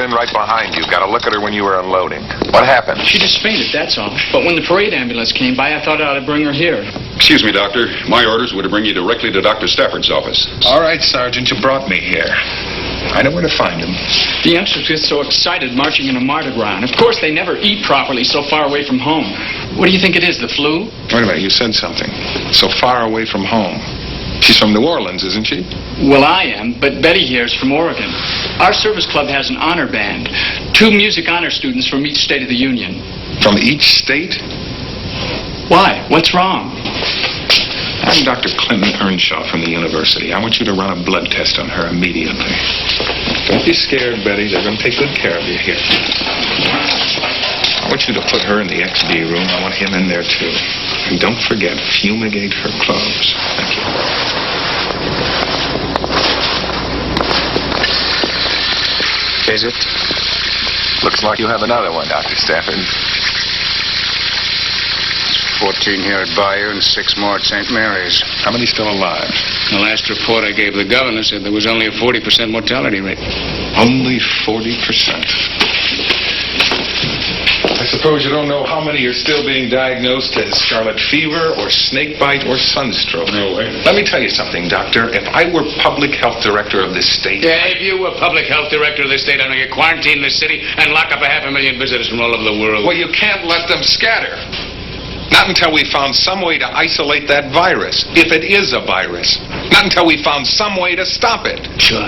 in right behind you. Got a look at her when you were unloading. What happened? She just fainted, that's all. But when the parade ambulance came by, I thought I ought to bring her here. Excuse me, Doctor. My orders were to bring you directly to Dr. Stafford's office. All right, Sergeant, you brought me here. I know where to find him. The youngsters get so excited marching in a Mardi Gras. And of course, they never eat properly so far away from home. What do you think it is, the flu? Wait a minute, you said something. So far away from home. She's from New Orleans, isn't she? Well, I am, but Betty here is from Oregon. Our service club has an honor band. 2 music honor students from each state of the Union. From each state? Why? What's wrong? I'm Dr. Clinton Earnshaw from the university. I want you to run a blood test on her immediately. Don't be scared, Betty. They're going to take good care of you here. I want you to put her in the XB room. I want him in there, too. And don't forget, fumigate her clothes. Thank you. Is it? Looks like you have another one, Dr. Stafford. 14 here at Bayou and 6 more at St. Mary's. How many still alive? The last report I gave the governor said there was only a 40% mortality rate. Only 40%. I suppose you don't know how many are still being diagnosed as scarlet fever or snakebite or sunstroke. No way. Let me tell you something, Doctor. If I were public health director of this state... Yeah, if you were public health director of this state, I'd make you quarantine this city and lock up 500,000 visitors from all over the world. Well, you can't let them scatter. Not until we found some way to isolate that virus, if it is a virus. Not until we found some way to stop it. Sure.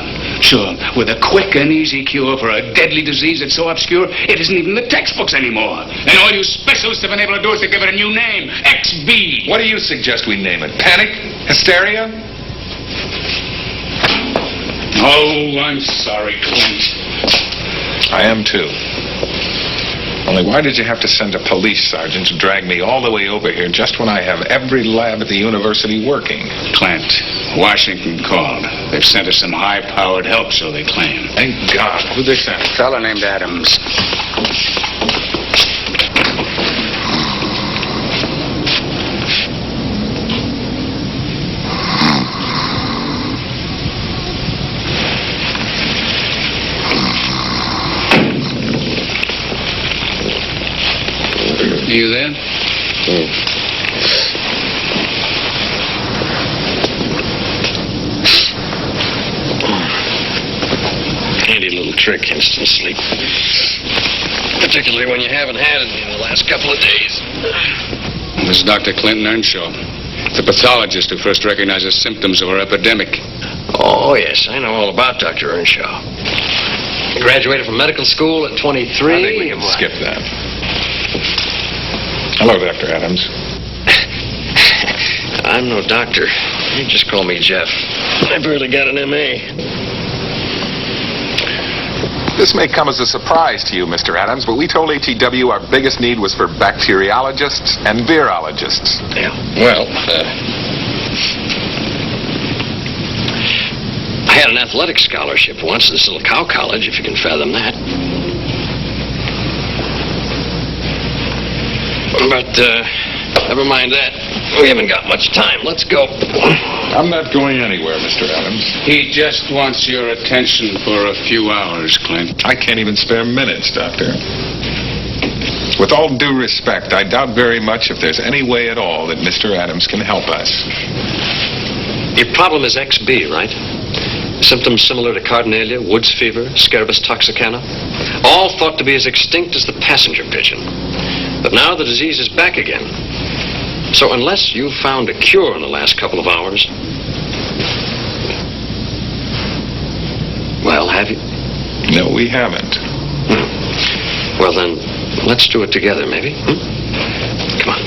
With a quick and easy cure for a deadly disease that's so obscure, it isn't even in the textbooks anymore. And all you specialists have been able to do is to give it a new name, XB. What do you suggest we name it? Panic? Hysteria? Oh, I'm sorry, Clint. I am, too. Only why did you have to send a police sergeant to drag me all the way over here just when I have every lab at the university working? Clint, Washington called. They've sent us some high-powered help, so they claim. Thank God. Who'd they send? A fellow named Adams. Are you there? Handy little trick, instant sleep. Particularly when you haven't had it in the last couple of days. This is Dr. Clinton Earnshaw, the pathologist who first recognized the symptoms of our epidemic. Oh, yes, I know all about Dr. Earnshaw. He graduated from medical school at 23. I think we can skip that. Hello, Dr. Adams. I'm no doctor. You just call me Jeff. I barely got an M.A. This may come as a surprise to you, Mr. Adams, but we told ATW our biggest need was for bacteriologists and virologists. Yeah, well, I had an athletic scholarship once at this little cow college, if you can fathom that. But, never mind that. We haven't got much time. Let's go. I'm not going anywhere, Mr. Adams. He just wants your attention for a few hours, Clint. I can't even spare minutes, Doctor. With all due respect, I doubt very much if there's any way at all that Mr. Adams can help us. Your problem is XB, right? Symptoms similar to Cardinalia, woods fever, Scarabus toxicana. All thought to be as extinct as the passenger pigeon. But now the disease is back again. So unless you've found a cure in the last couple of hours... Well, have you? No, we haven't. Well, then, let's do it together, maybe. Come on.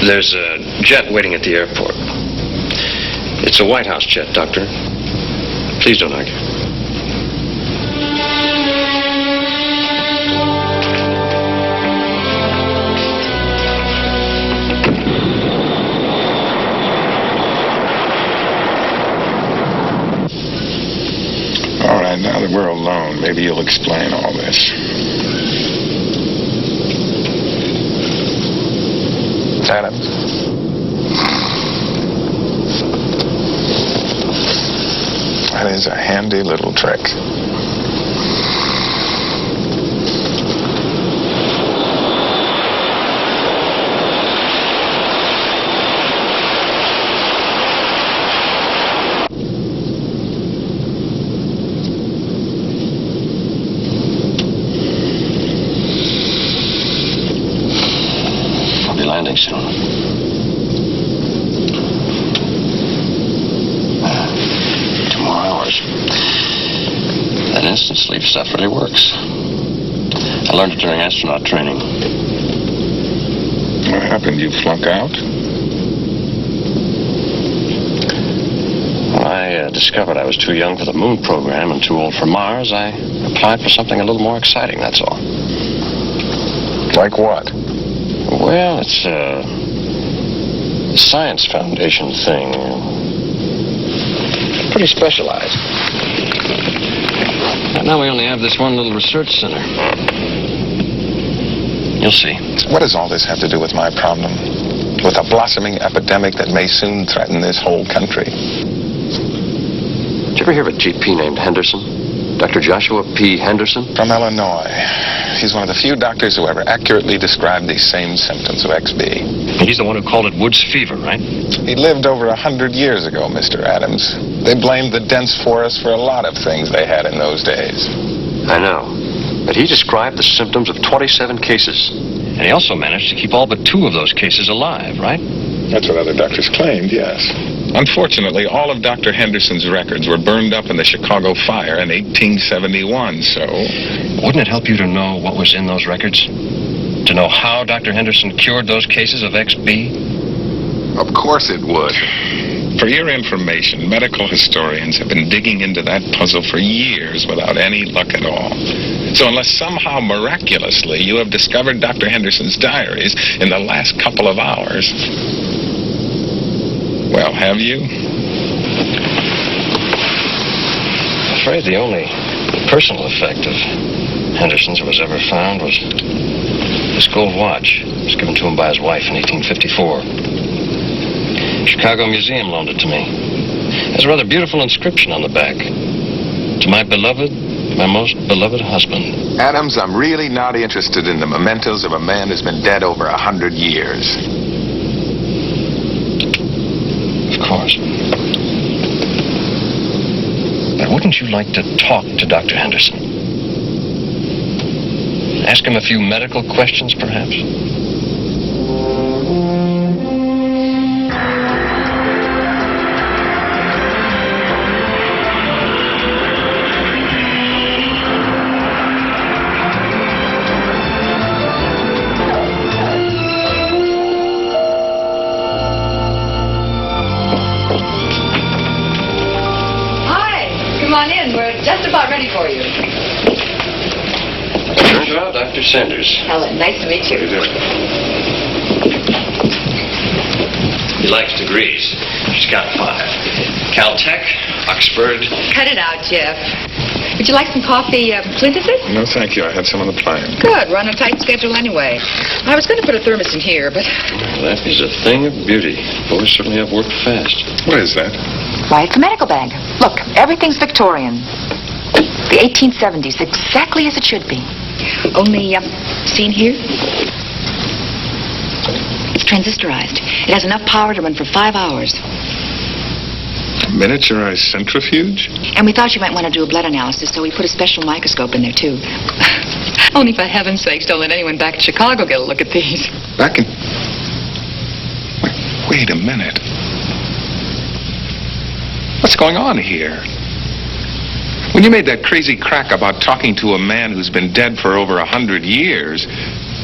There's a jet waiting at the airport. It's a White House jet, Doctor. Please don't argue. All right, now that we're alone, maybe you'll explain all this. Adams? That is a handy little trick. I'll be landing soon. 2 more hours. That instant sleep stuff really works. I learned it during astronaut training. What happened? You flunk out? When I discovered I was too young for the moon program and too old for Mars, I applied for something a little more exciting, that's all. Like what? Well, it's a science foundation thing. Pretty specialized. Right now we only have this one little research center. You'll see. What does all this have to do with my problem? With a blossoming epidemic that may soon threaten this whole country? Did you ever hear of a GP named Henderson? Dr. Joshua P. Henderson? From Illinois. He's one of the few doctors who ever accurately described these same symptoms of XB. He's the one who called it Woods fever, right? He lived over 100 years ago, Mr. Adams. They blamed the dense forest for a lot of things they had in those days. I know. But he described the symptoms of 27 cases. And he also managed to keep all but 2 of those cases alive, right? That's what other doctors claimed, yes. Unfortunately, all of Dr. Henderson's records were burned up in the Chicago fire in 1871, so... Wouldn't it help you to know what was in those records? To know how Dr. Henderson cured those cases of XB? Of course it would. For your information, medical historians have been digging into that puzzle for years without any luck at all. So unless somehow miraculously you have discovered Dr. Henderson's diaries in the last couple of hours... Well, have you? I'm afraid the only personal effect of Henderson's that was ever found was this gold watch. It was given to him by his wife in 1854. Chicago Museum loaned it to me. There's a rather beautiful inscription on the back. To my beloved, my most beloved husband. Adams, I'm really not interested in the mementos of a man who's been dead over 100 years. Of course. But wouldn't you like to talk to Dr. Henderson? Ask him a few medical questions, perhaps? Come on in. We're just about ready for you. Well, Dr. Sanders. Helen, nice to meet you. He likes degrees. She's got 5. Caltech, Oxford. Cut it out, Jeff. Would you like some coffee synthesis? No, thank you. I had some on the plane. Good. We're on a tight schedule anyway. I was going to put a thermos in here, but... Well, that is a thing of beauty. Boys certainly have worked fast. What is that? Why, it's a medical bag. Look, everything's Victorian. The 1870s, exactly as it should be. Only, seen here? It's transistorized. It has enough power to run for 5 hours. Miniaturized centrifuge? And we thought you might want to do a blood analysis, so we put a special microscope in there, too. Only for heaven's sakes, don't let anyone back in Chicago get a look at these. Back in... Wait a minute. What's going on here? When you made that crazy crack about talking to a man who's been dead for over 100 years,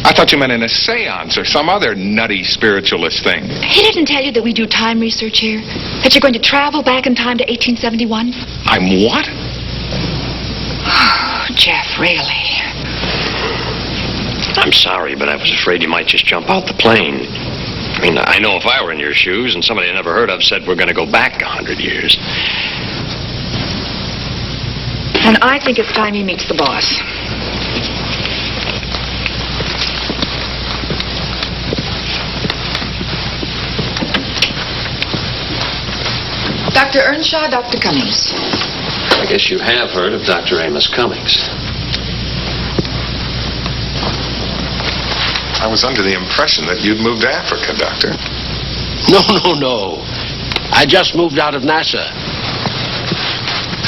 I thought you meant in a seance or some other nutty spiritualist thing. He didn't tell you that we do time research here? That you're going to travel back in time to 1871? I'm what? Oh, Jeff, really? I'm sorry, but I was afraid you might just jump out the plane. I mean, I know if I were in your shoes and somebody I never heard of said we're going to go back 100 years. And I think it's time he meets the boss. Dr. Earnshaw, Dr. Cummings. I guess you have heard of Dr. Amos Cummings. I was under the impression that you'd moved to Africa, Doctor. No. I just moved out of NASA.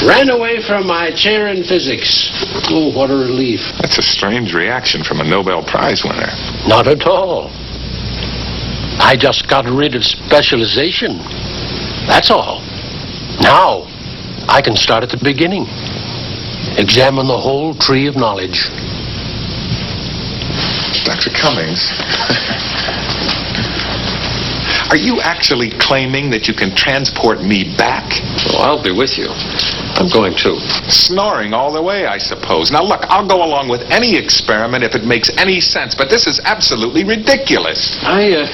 Ran away from my chair in physics. Oh, what a relief. That's a strange reaction from a Nobel Prize winner. Not at all. I just got rid of specialization. That's all. Now, I can start at the beginning. Examine the whole tree of knowledge. Dr. Cummings, are you actually claiming that you can transport me back? Well, I'll be with you. I'm going too. Snoring all the way, I suppose. Now, look, I'll go along with any experiment if it makes any sense, but this is absolutely ridiculous. I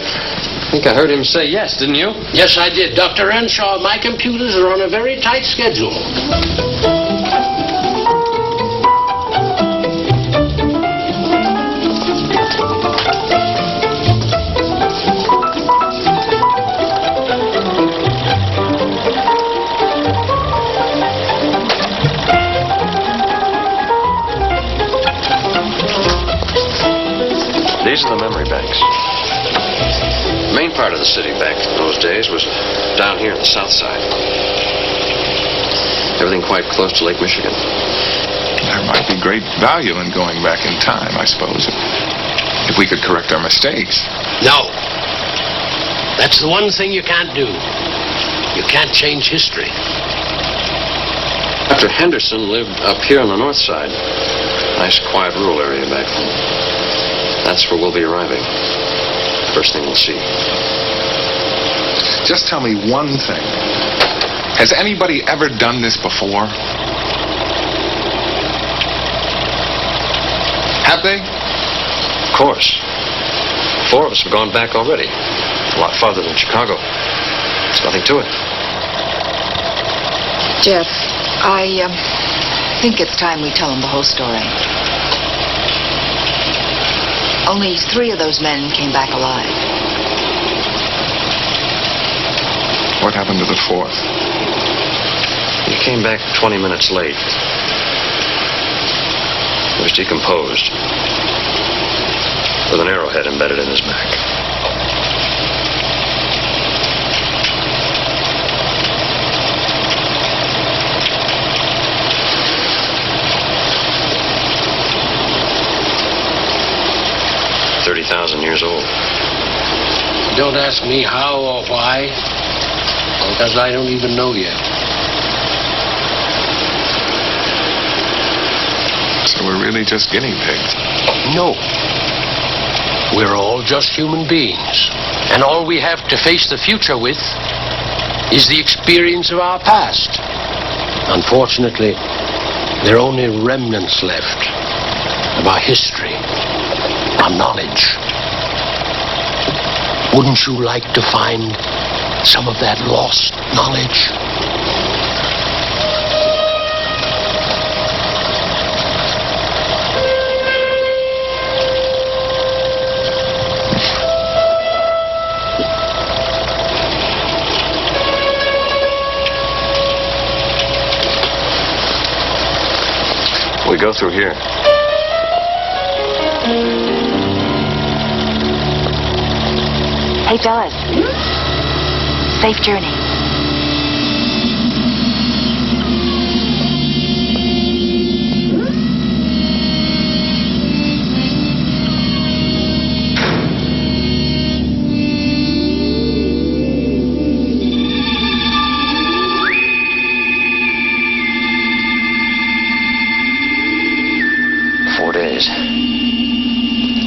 think I heard him say yes, didn't you? Yes, I did. Dr. Earnshaw, my computers are on a very tight schedule. These are the memory banks. The main part of the city back in those days was down here on the south side. Everything quite close to Lake Michigan. There might be great value in going back in time, I suppose, if we could correct our mistakes. No. That's the one thing you can't do. You can't change history. Dr. Henderson lived up here on the north side. Nice, quiet, rural area back then. That's where we'll be arriving. First thing we'll see. Just tell me one thing. Has anybody ever done this before? Have they? Of course. 4 of us have gone back already. A lot farther than Chicago. There's nothing to it. Jeff, I think it's time we tell him the whole story. Only 3 of those men came back alive. What happened to the 4th? He came back 20 minutes late. He was decomposed, with an arrowhead embedded in his back. Years old. Don't ask me how or why, because I don't even know yet. So we're really just guinea pigs? No. We're all just human beings, and all we have to face the future with is the experience of our past. Unfortunately, there are only remnants left of our history, our knowledge. Wouldn't you like to find some of that lost knowledge? We go through here. Hey, fellas. Safe journey.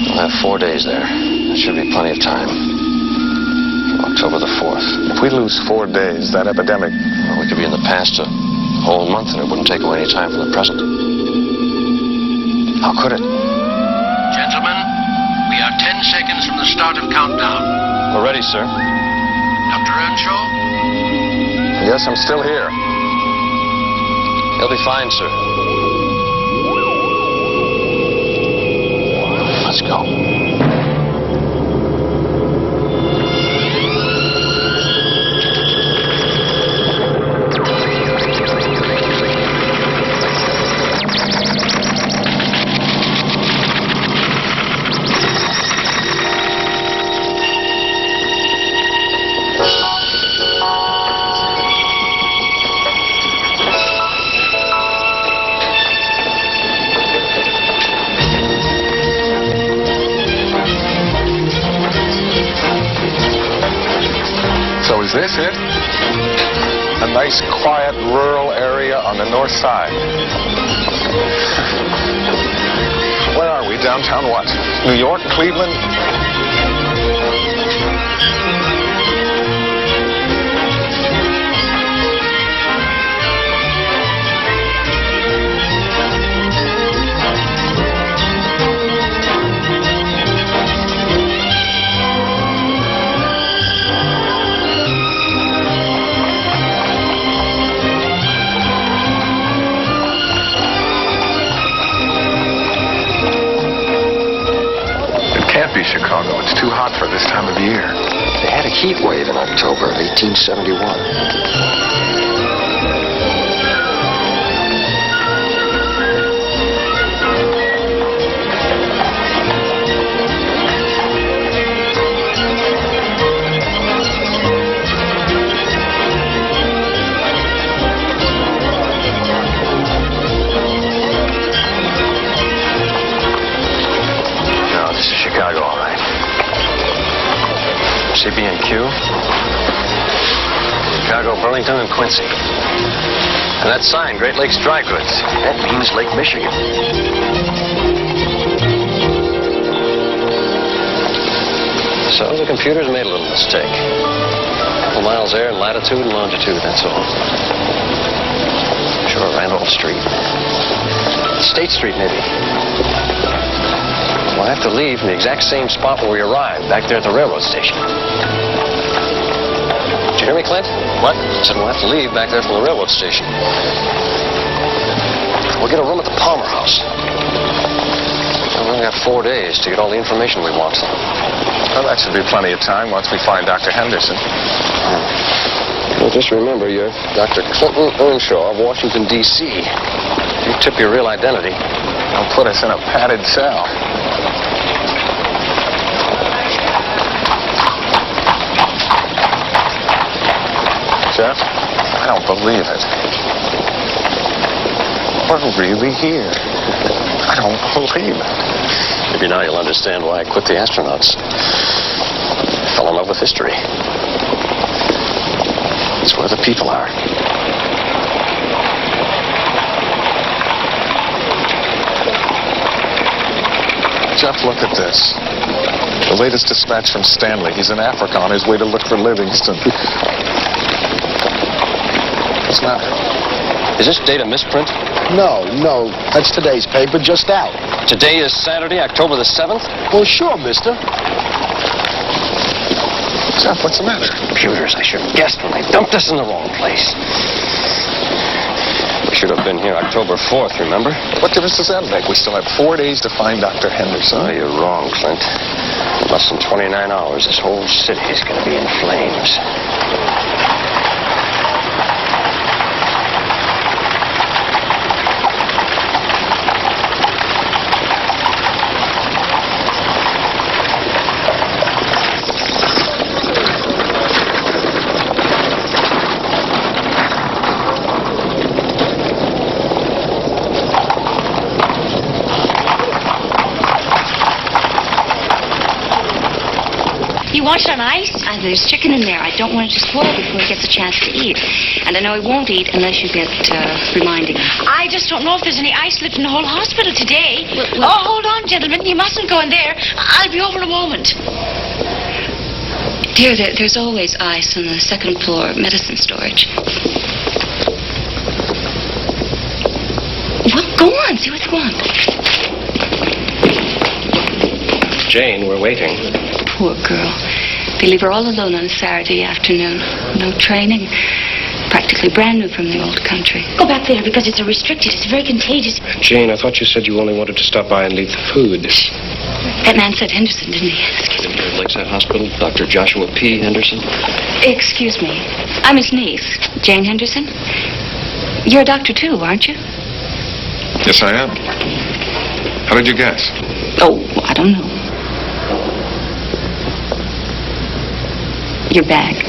We'll have 4 days there. That should be plenty of time. October the 4th. If we lose 4 days, that epidemic... Well, we could be in the past a whole month and it wouldn't take away any time from the present. How could it? Gentlemen, we are 10 seconds from the start of countdown. We're ready, sir. Dr. Earnshaw? Yes, I'm still here. He'll be fine, sir. Let's go. this it? A nice, quiet, rural area on the north side. Where are we? Downtown what? New York? Cleveland? Can't be Chicago. It's too hot for this time of year. They had a heat wave in October of 1871. Chicago, all right. CB&Q, Chicago, Burlington, and Quincy. And that sign, Great Lakes Dry Goods, that means Lake Michigan. So the computer's made a little mistake. A couple miles there in latitude and longitude, that's all. Sure, Randolph Street. State Street, maybe. We'll have to leave from the exact same spot where we arrived, back there at the railroad station. Did you hear me, Clint? What? I said we'll have to leave back there from the railroad station. We'll get a room at the Palmer House. We've only got 4 days to get all the information we want. Well, that should be plenty of time once we find Dr. Henderson. Well, just remember, you're Dr. Clinton Earnshaw of Washington, D.C. If you tip your real identity, They'll put us in a padded cell. Jeff, I don't believe it. We're really here. I don't believe it. maybe now you'll understand why I quit the astronauts. I fell in love with history. It's where the people are. Jeff, look at this. The latest dispatch from Stanley. He's in Africa on his way to look for Livingston. What's the matter? Is this date a misprint? No. That's today's paper, just out. Today is Saturday, October the 7th? Well, sure, mister. Jeff, what's the matter? Computers, I should have guessed when I dumped this in the wrong place. We should have been here October 4th, remember? What difference does that make? We still have 4 days to find Dr. Henderson. Oh, you're wrong, Clint. In less than 29 hours, this whole city is going to be in flames. You want it on ice? There's chicken in there. I don't want it to spoil before he gets a chance to eat. And I know he won't eat unless you get reminding him. I just don't know if there's any ice left in the whole hospital today. Oh, hold on, gentlemen. You mustn't go in there. I'll be over in a moment. Dear, there's always ice on the second floor medicine storage. Well, go on. See what you want. Jane, we're waiting. Poor girl. They leave her all alone on a Saturday afternoon. No training. Practically brand new from the old country. Go back there because it's restricted. It's very contagious. Jane, I thought you said you only wanted to stop by and leave the food. That man said Henderson, didn't he? In here at Lakeside Hospital, Dr. Joshua P. Henderson. Excuse me. I'm his niece, Jane Henderson. You're a doctor, too, aren't you? Yes, I am. How did you guess? Oh, I don't know. Your bag.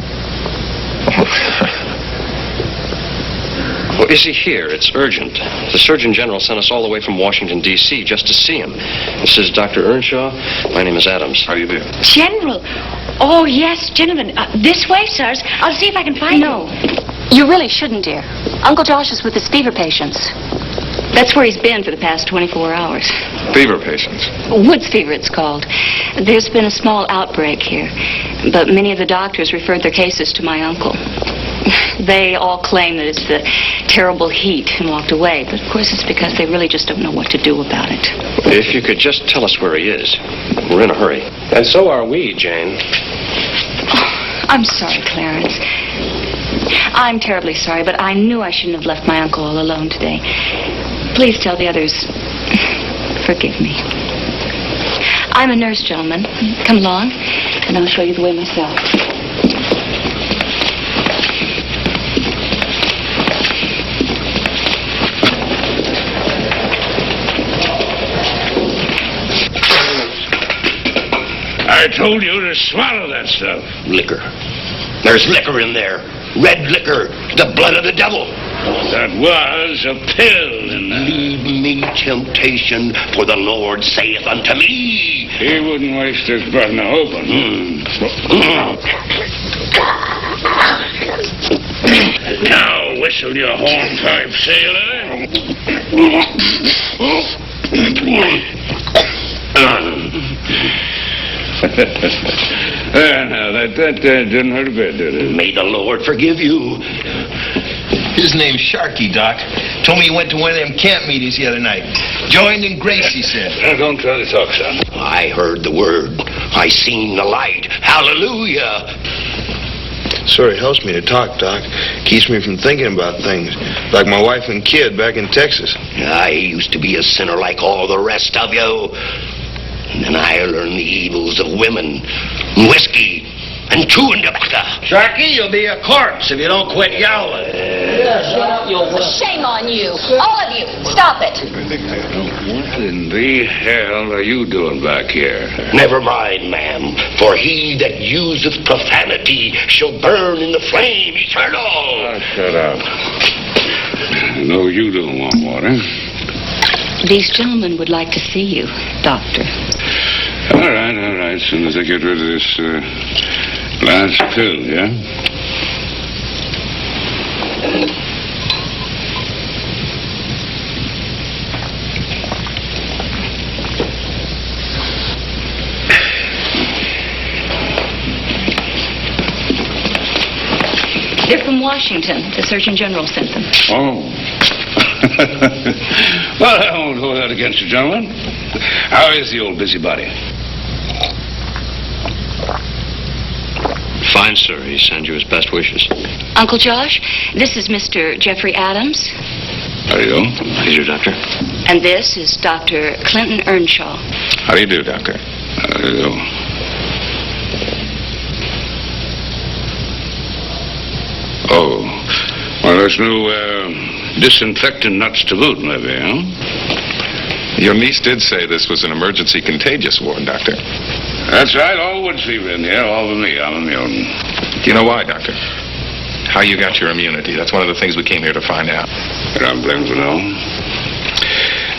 Oh, is he here? It's urgent. The Surgeon General sent us all the way from Washington, D.C. just to see him. This is Dr. Earnshaw. My name is Adams. How do you do? General. Oh, yes, gentlemen. This way, sirs. I'll see if I can find him. No. You really shouldn't, dear. Uncle Josh is with his fever patients. That's where he's been for the past 24 hours. Fever patients. Woods fever, it's called. There's been a small outbreak here, but many of the doctors referred their cases to my uncle. They all claim that it's the terrible heat and walked away, but of course it's because they really just don't know what to do about it. If you could just tell us where he is. We're in a hurry. And so are we, Jane. Oh, I'm sorry, Clarence. I'm terribly sorry, but I knew I shouldn't have left my uncle all alone today. Please tell the others, forgive me. I'm a nurse, gentlemen. Come along, and I'll show you the way myself. I told you to swallow that stuff. Liquor. There's liquor in there. Red liquor. The blood of the devil. That was a pill in there. Leave me temptation, for the Lord saith unto me. He wouldn't waste his breath now open. Now whistle your hornpipe, sailor. Now, that didn't hurt a bit, did it? May the Lord forgive you. His name's Sharky, Doc. Told me he went to one of them camp meetings the other night. Joined in grace, he said. Now, don't try to talk, son. I heard the word. I seen the light. Hallelujah. Sort of helps me to talk, Doc. Keeps me from thinking about things. Like my wife and kid back in Texas. I used to be a sinner like all the rest of you. And then I learned the evils of women, whiskey, and chewing tobacco. Sharky, you'll be a corpse if you don't quit yowling. Shame on you. All of you. Stop it. What in the hell are you doing back here? Never mind, ma'am, for he that useth profanity shall burn in the flame eternal. Oh, shut up. I know you don't want water. These gentlemen would like to see you, Doctor. All right. As soon as I get rid of this last pill, yeah? They're from Washington. The Surgeon General sent them. Oh. Well, I won't hold that against you, gentlemen. How is the old busybody? Fine, sir. He sends you his best wishes. Uncle Josh, this is Mr. Jeffrey Adams. How do you do? He's your doctor. And this is Dr. Clinton Earnshaw. How do you do, Doctor? How do you do? Oh. Well, there's no disinfectant nuts to boot, maybe, huh? Your niece did say this was an emergency contagious ward, Doctor. That's right. All woods fever in here. All with me. I'm immune. Do you know why, Doctor? How you got your immunity. That's one of the things we came here to find out. I don't blame to know.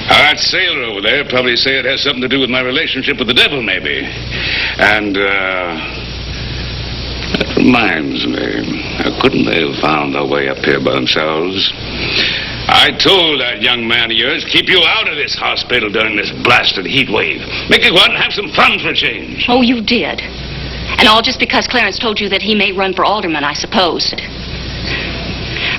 Now, that sailor over there probably say it has something to do with my relationship with the devil, maybe. And, that reminds me. Couldn't they have found their way up here by themselves? I told that young man of yours, keep you out of this hospital during this blasted heat wave. Make you go out and have some fun for a change. Oh, you did. And all just because Clarence told you that he may run for alderman, I suppose.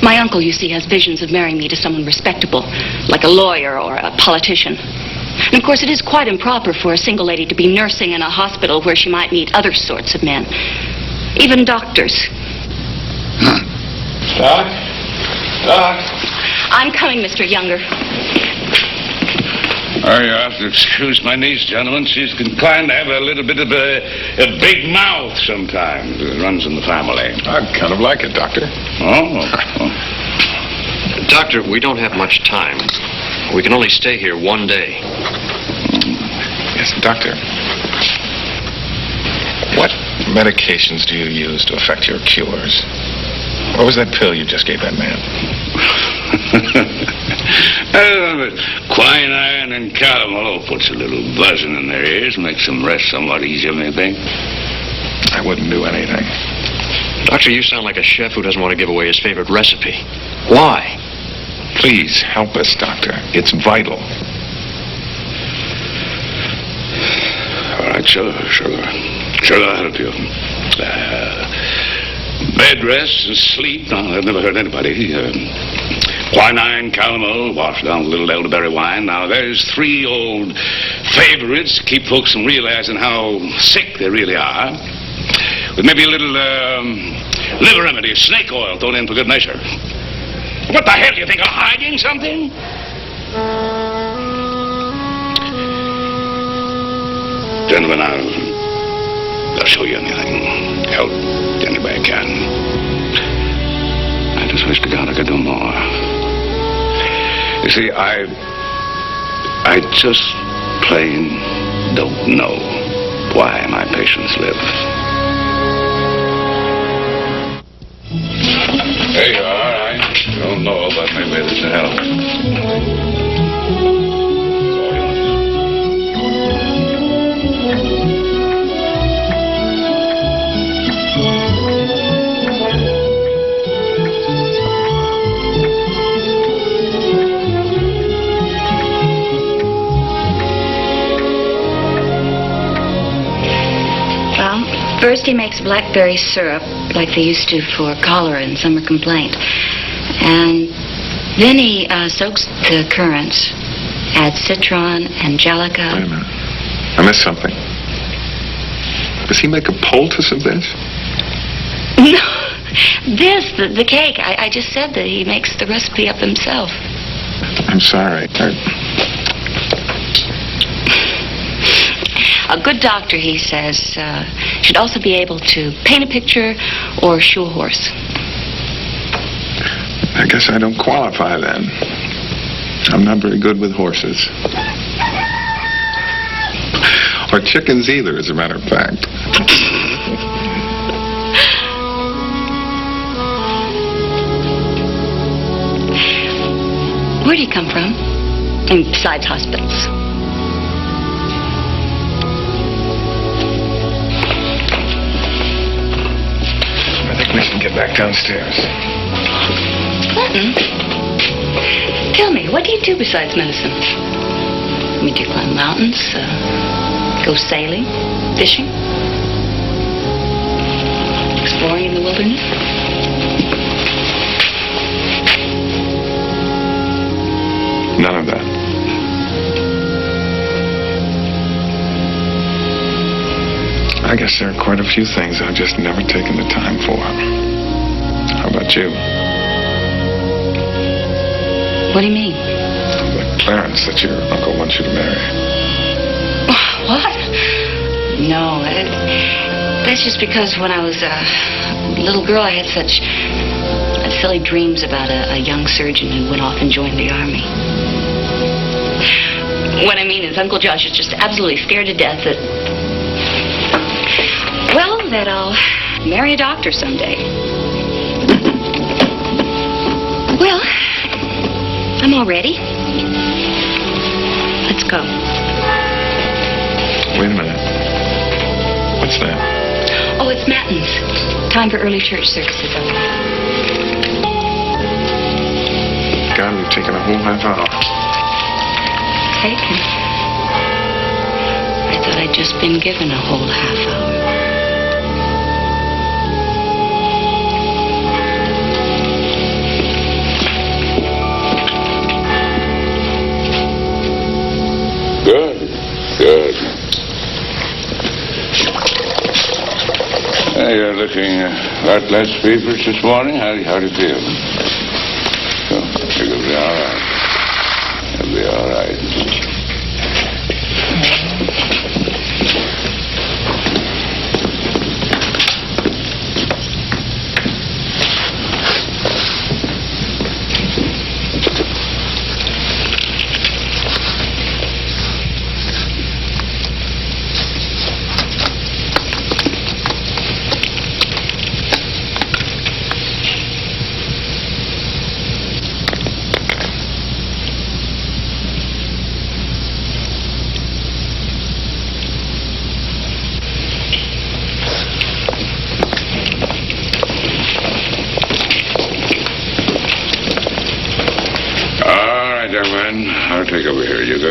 My uncle, you see, has visions of marrying me to someone respectable, like a lawyer or a politician. And of course, it is quite improper for a single lady to be nursing in a hospital where she might meet other sorts of men. Even doctors. Doc? I'm coming, Mr. Younger. Oh, you have to excuse my niece, gentlemen. She's inclined to have a little bit of a big mouth sometimes. It runs in the family. I kind of like it, Doctor. Oh. Doctor, we don't have much time. We can only stay here one day. Yes, Doctor. What medications do you use to affect your cures? What was that pill you just gave that man? Quinine and calomel puts a little buzzing in their ears, makes them rest somewhat easier, maybe. I wouldn't do anything. Doctor, you sound like a chef who doesn't want to give away his favorite recipe. Why? Please help us, Doctor. It's vital. All right, sure. Sure, I'll help you. Bed rest and sleep. No, I've never heard anybody. Quinine, calomel, washed down with a little elderberry wine. Now, there's 3 old favorites to keep folks from realizing how sick they really are. With maybe a little liver remedy, snake oil thrown in for good measure. What the hell, do you think I'm hiding something? Gentlemen, I'll show you anything. Help any way I can. I just wish to God I could do more. You see, I just plain don't know why my patients live. There you are. I don't know, but maybe this will help. First he makes blackberry syrup, like they used to for cholera and summer complaint. And then he soaks the currants, adds citron, angelica. Wait a minute. I missed something. Does he make a poultice of this? No, the cake. I just said that he makes the recipe up himself. I'm sorry. A good doctor, he says, should also be able to paint a picture or shoe a horse. I guess I don't qualify then. I'm not very good with horses. Or chickens either, as a matter of fact. Where do you come from? And besides hospitals. I think we should get back downstairs. Clinton, tell me, what do you do besides medicine? I mean, do you climb mountains, go sailing, fishing, exploring in the wilderness? None of that. I guess there are quite a few things I've just never taken the time for. How about you? What do you mean? Like Clarence that your uncle wants you to marry. What? No, that's just because when I was a little girl, I had such silly dreams about a young surgeon who went off and joined the army. What I mean is Uncle Josh is just absolutely scared to death that I'll marry a doctor someday. Well, I'm all ready. Let's go. Wait a minute. What's that? Oh, it's matins. Time for early church services. God, we've taken a whole half hour. Taken? I thought I'd just been given a whole half hour. Good. You're looking a lot less feverish this morning. How do you feel? So, you'll be all right. You'll be all right.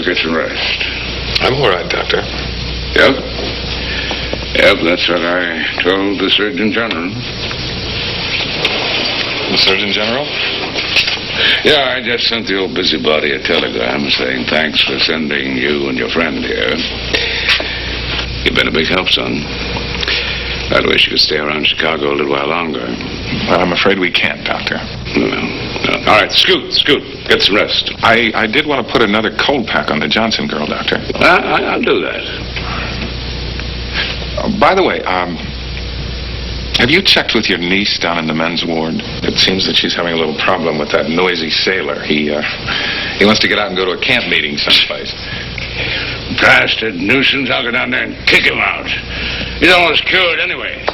Go get some rest. I'm all right, Doctor. Yep. Yep, that's what I told the Surgeon General. The Surgeon General? Yeah, I just sent the old busybody a telegram saying thanks for sending you and your friend here. You've been a big help, son. I wish you could stay around Chicago a little while longer. Well, I'm afraid we can't, Doctor. No. All right, scoot. Get some rest. I did want to put another cold pack on the Johnson girl, Doctor. I'll do that. By the way, have you checked with your niece down in the men's ward? It seems that she's having a little problem with that noisy sailor. He wants to get out and go to a camp meeting someplace. Blasted nuisance. I'll go down there and kick him out. He's almost cured anyway.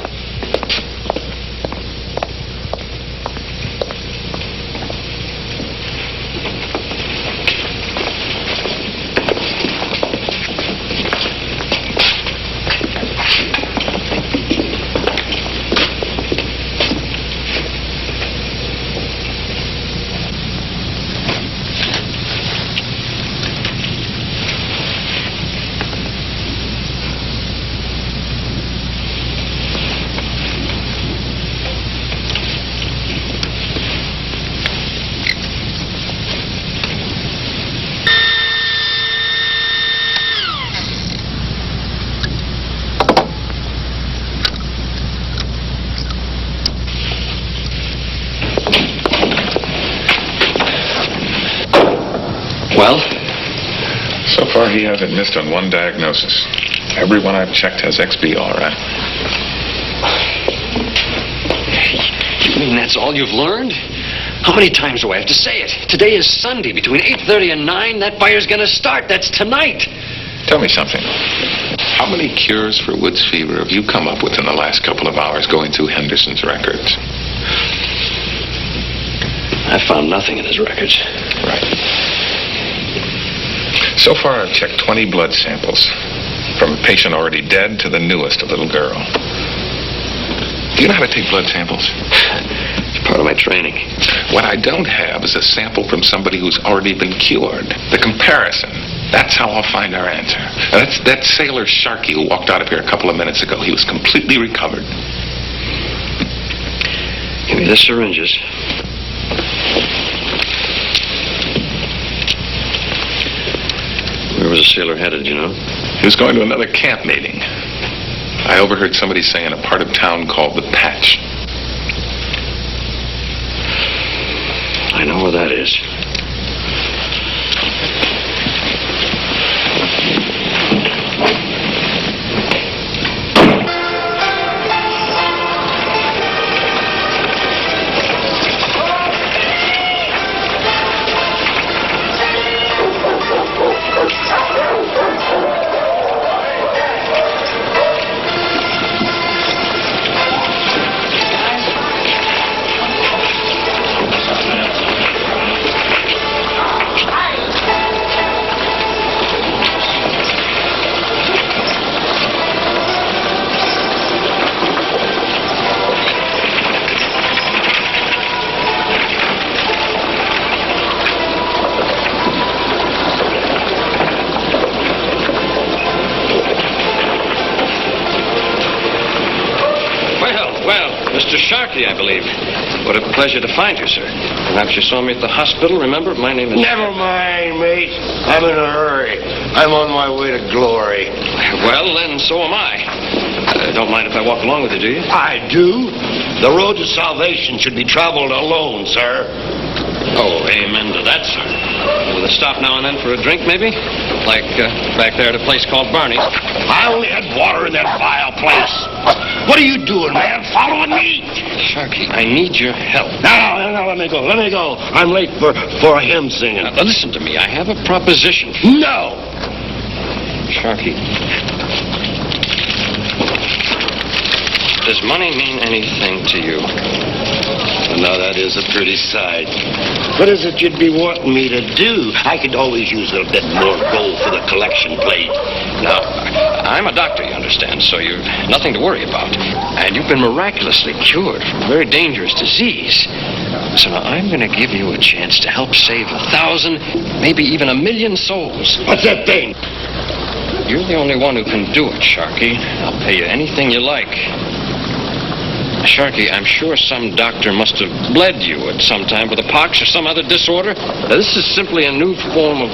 Well? So far, he hasn't missed on one diagnosis. Everyone I've checked has XB all right. You mean that's all you've learned? How many times do I have to say it? Today is Sunday. Between 8:30 and 9, that fire's going to start. That's tonight. Tell me something. How many cures for Woods fever have you come up with in the last couple of hours going through Henderson's records? I found nothing in his records. Right. So far, I've checked 20 blood samples, from a patient already dead to the newest, a little girl. Do you know how to take blood samples? It's part of my training. What I don't have is a sample from somebody who's already been cured. The comparison. That's how I'll find our answer. Now, that's that sailor Sharkey who walked out of here a couple of minutes ago. He was completely recovered. Give me the syringes. Where was the sailor headed, you know? He was going to another camp meeting. I overheard somebody saying a part of town called the Patch. I know where that is. Mr. Sharkey, I believe. What a pleasure to find you, sir. Perhaps you saw me at the hospital. Remember, my name is... Never mind, mate. I'm in a hurry. I'm on my way to glory. Well, then, so am I. Don't mind if I walk along with you, do you? I do. The road to salvation should be traveled alone, sir. Oh, amen to that, sir. With a stop now and then for a drink, maybe? Like back there at a place called Barney's. I only had water in that vile place. What are you doing, man? Following me? Sharkey, I need your help. No, let me go. I'm late for a hymn singing. Now, listen to me. I have a proposition. No! Sharkey. Does money mean anything to you? Now, that is a pretty sight. What is it you'd be wanting me to do? I could always use a bit more gold for the collection plate. Now, I'm a doctor, you understand, so you've nothing to worry about. And you've been miraculously cured from a very dangerous disease. So now I'm going to give you a chance to help save 1,000, maybe even 1,000,000 souls. What's that thing? You're the only one who can do it, Sharky. I'll pay you anything you like. Sharky, I'm sure some doctor must have bled you at some time with a pox or some other disorder. Now, this is simply a new form of...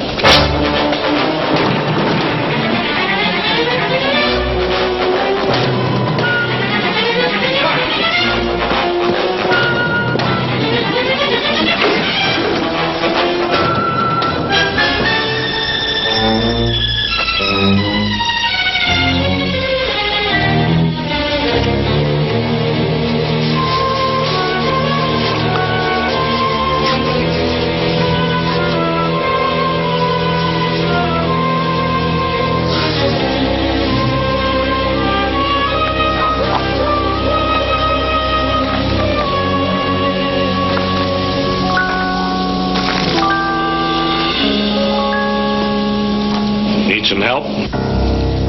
Some help?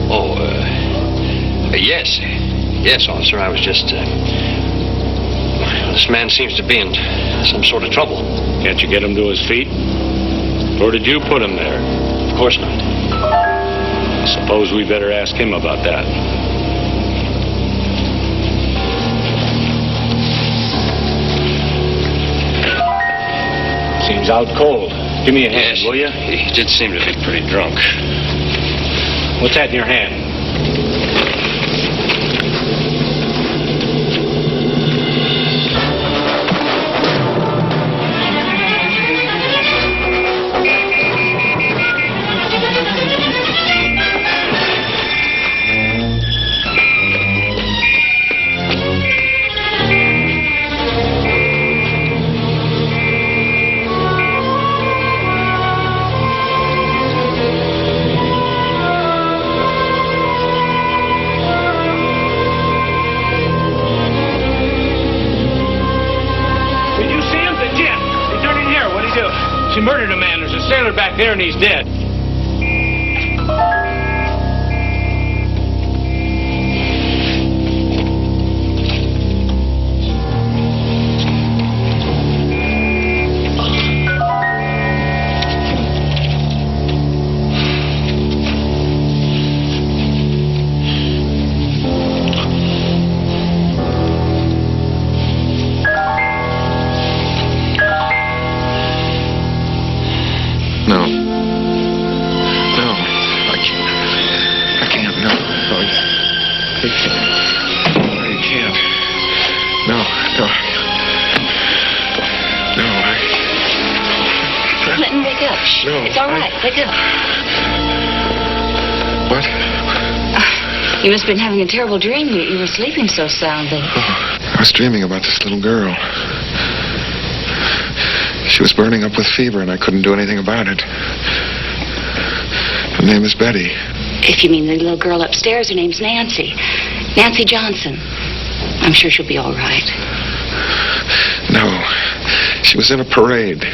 Oh, yes. Yes, officer, I was just, this man seems to be in some sort of trouble. Can't you get him to his feet? Or did you put him there? Of course not. I suppose we better ask him about that. Seems out cold. Give me a hand, will you? He did seem to be pretty drunk. What's that in your hand? She murdered a man. There's a sailor back there and he's dead. It's all right. Wake up. What? You must have been having a terrible dream. You were sleeping so soundly. I was dreaming about this little girl. She was burning up with fever, and I couldn't do anything about it. Her name is Betty. If you mean the little girl upstairs, her name's Nancy. Nancy Johnson. I'm sure she'll be all right. No. She was in a parade.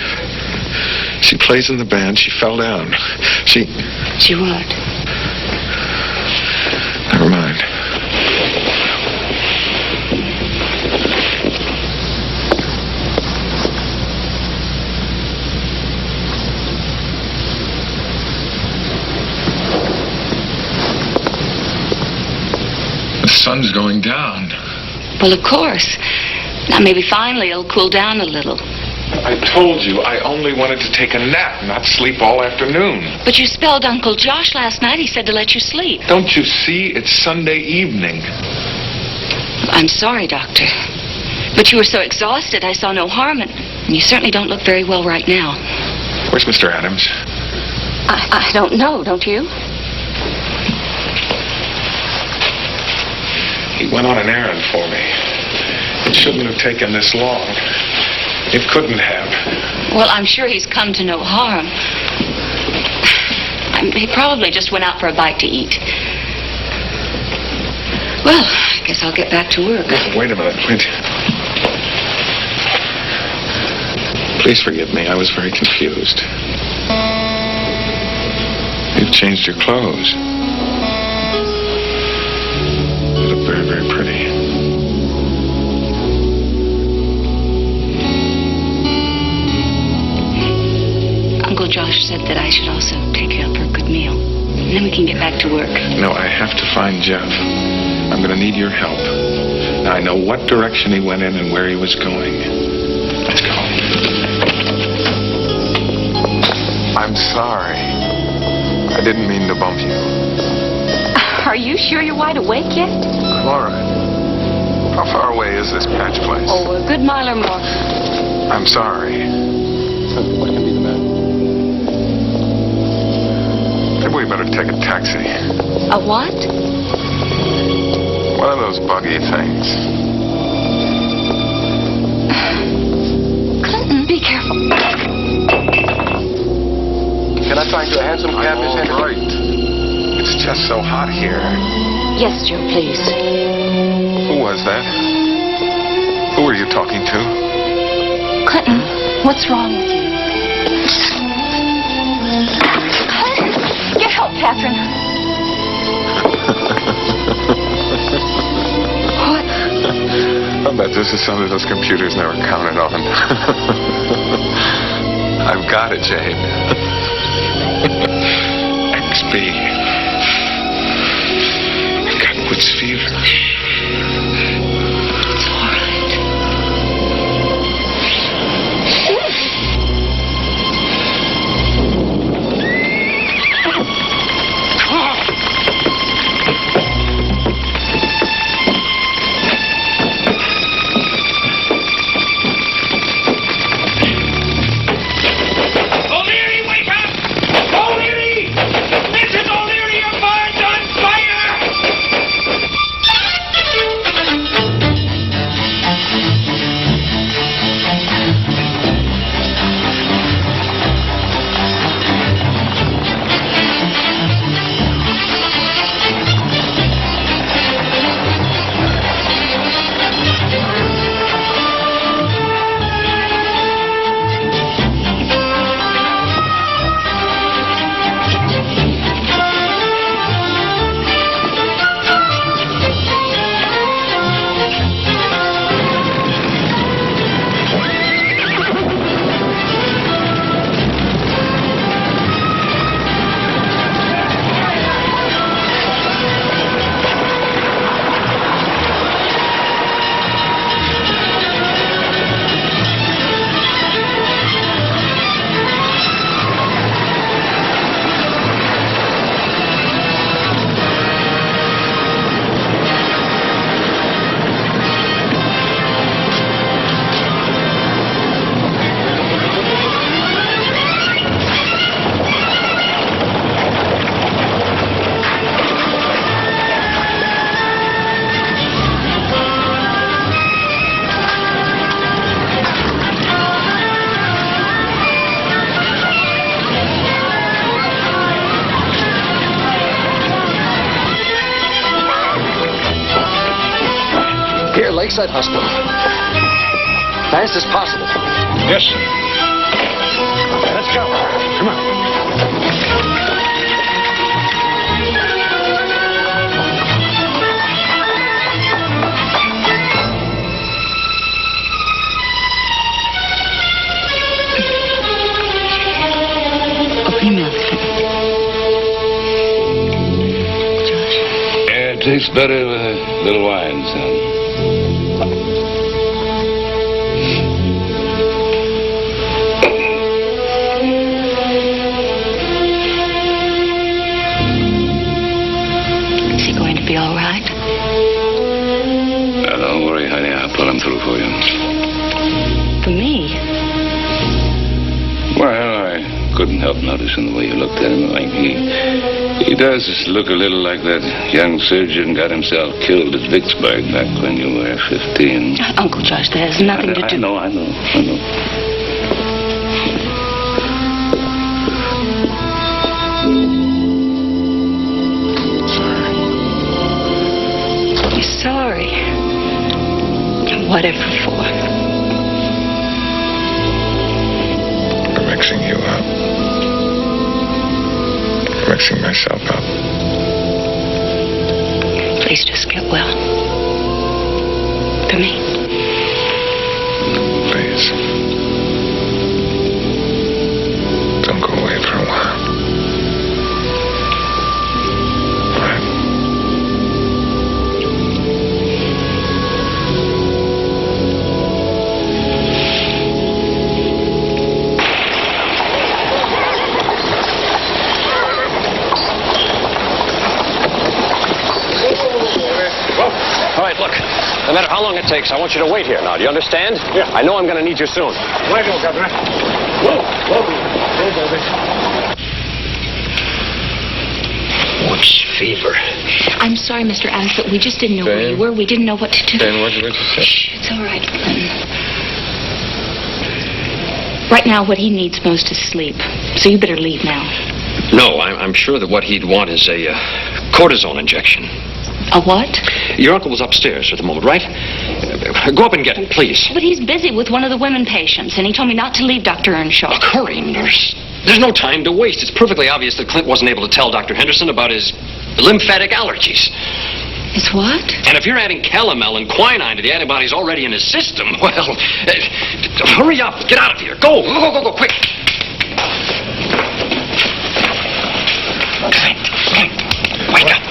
She plays in the band. She fell down. She what? Never mind. The sun's going down. Well, of course. Now, maybe finally it'll cool down a little. I told you I only wanted to take a nap, not sleep all afternoon. But you spelled Uncle Josh last night. He said to let you sleep. Don't you see? It's Sunday evening. I'm sorry, Doctor. But you were so exhausted, I saw no harm in it. And you certainly don't look very well right now. Where's Mr. Adams? I don't know, don't you? He went on an errand for me. It shouldn't have taken this long. It couldn't have. Well, I'm sure he's come to no harm. He probably just went out for a bite to eat. Well, Guess I'll get back to work. Wait a minute. Wait. Please forgive me. I was very confused. You've changed your clothes. You look very, very pretty. Uncle Josh said that I should also take you out for a good meal. And then we can get back to work. No, I have to find Jeff. I'm going to need your help. Now, I know what direction he went in and where he was going. Let's go. I'm sorry. I didn't mean to bump you. Are you sure you're wide awake yet? Laura, how far away is this patch place? Oh, a good mile or more. I'm sorry. What can be the matter? Maybe we better take a taxi. A what? One of those buggy things. Clinton, be careful. Can I find you a handsome cab, Miss Henry? All right. It's just so hot here. Yes, Joe, please. Who was that? Who were you talking to? Clinton, what's wrong with you? Clinton, get help, Catherine. What? I bet this is something those computers never counted on. I've got it, Jane. XB. I've got woods fever. It's all right. O'Leary, wake up! O'Leary! Mrs. O'Leary, your barn's on fire! Here, Lakeside Hospital. Fast as possible. Yes, sir. Let's go. Come on. Open your mouth, Clinton. Josh. Yeah, it tastes better with a little wine, son. Is he going to be all right? Now, don't worry, honey. I'll pull him through for you. For me? Well, I couldn't help noticing the way you looked at him. Like he does look a little like that young surgeon got himself killed at Vicksburg back when you were 15. Uncle Josh, that has nothing to do... I know. You're sorry. Whatever for? For mixing you up. For mixing myself up. Please just get well. For me. Please. Don't go away for a while. All right, look. No matter how long it takes, I want you to wait here now. Do you understand? Yeah. I know I'm going to need you soon. Right, Governor. Woods fever. I'm sorry, Mr. Adams, but we just didn't know where you were. We didn't know what to do. Ben, what did you say? Shh, it's all right. Right now, what he needs most is sleep. So you better leave now. No, I'm sure that what he'd want is a cortisone injection. A what? Your uncle was upstairs at the moment, right? Go up and get him, please. But he's busy with one of the women patients, and he told me not to leave Dr. Earnshaw. Hurry, nurse. There's no time to waste. It's perfectly obvious that Clint wasn't able to tell Dr. Henderson about his lymphatic allergies. His what? And if you're adding calomel and quinine to the antibodies already in his system, well, hurry up. Get out of here. Go, quick. Clint, wake up.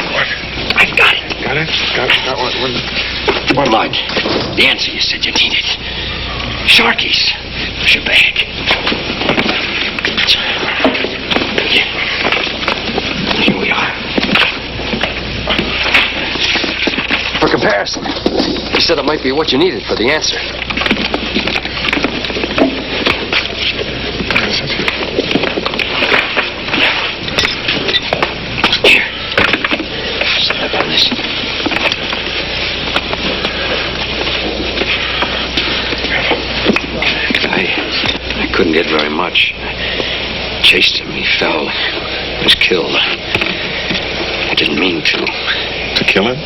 I've got it. Got it? Got what? Blood. The answer you said you needed. Sharkies. Where's your bag? Here we are. For comparison, he said it might be what you needed for the answer. Where is it? Here. Step on this. I couldn't get very much. I chased him. He fell. He was killed. I didn't mean to. To kill him?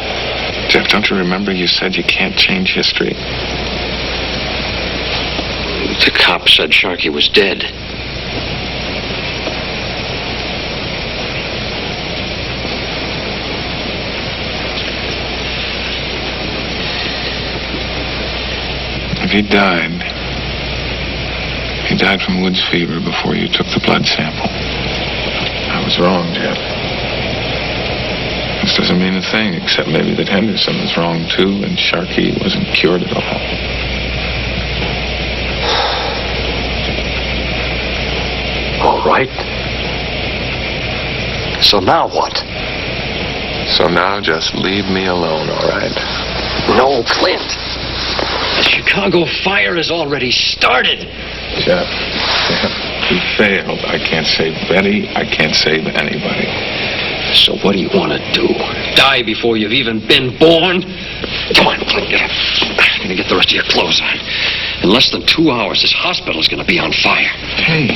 Jeff, don't you remember you said you can't change history? The cop said Sharkey was dead. If he died from woods fever before you took the blood sample. I was wrong, Jeff. This doesn't mean a thing, except maybe that Henderson was wrong, too, and Sharkey wasn't cured at all. All right. So now what? So now just leave me alone, all right? No, Clint. The Chicago fire has already started. Jeff, he failed. I can't save Betty. I can't save anybody. So what do you want to do? Die before you've even been born? Come on, Clint, get up. I'm going to get the rest of your clothes on. In less than 2 hours, this hospital's going to be on fire. Hey,